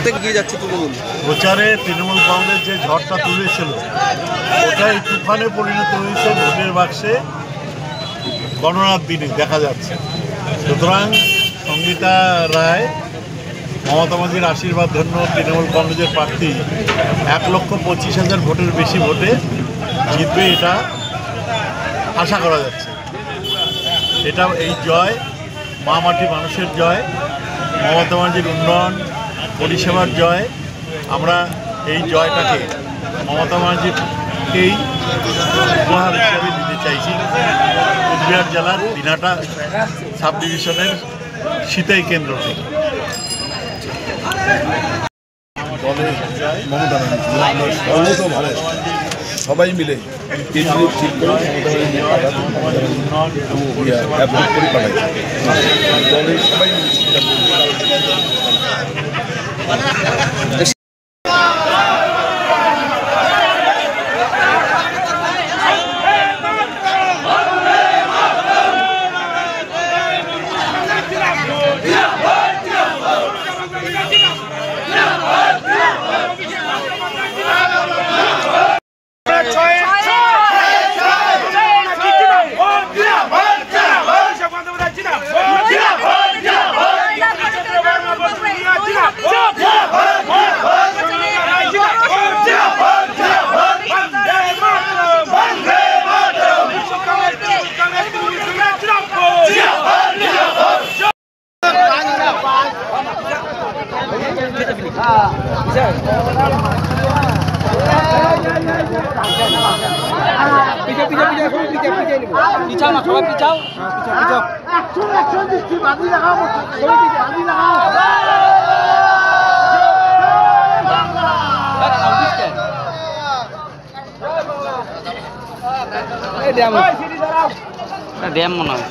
করতে গিয়ে যাচ্ছে তৃণমূল প্রচারে তৃণমূল কংগ্রেস যে ঝড়টা তুলেছিল ওটাই তুফানে পরিণত হয়েছে ভোটের বাক্সে গণনার দিনে দেখা যাচ্ছে। সুতরাং সঙ্গীতা রায় মমতা মাঝির আশীর্বাদ ধন্য তৃণমূল কংগ্রেসের প্রার্থী 1,25,000 ভোটের বেশি ভোটে জিতবে, এটা আশা করা যাচ্ছে। এটা এই জয় মা মাটি মানুষের জয়, মমতা মাঝির উন্নয়ন পরিষেবার জয়। আমরা এই জয়টাকে মমতা মাঝিকেই উপহার হিসেবে দিতে চাইছি। কুচবিহার জেলার দিনাটা সাব ডিভিশনের সিতাই কেন্দ্র থেকে মমতা সর্বতভাবে সবাই মিলে কেন্দ্রীয় ঠিক করে দলের সবাই মিলে ড্যাম মনে হয়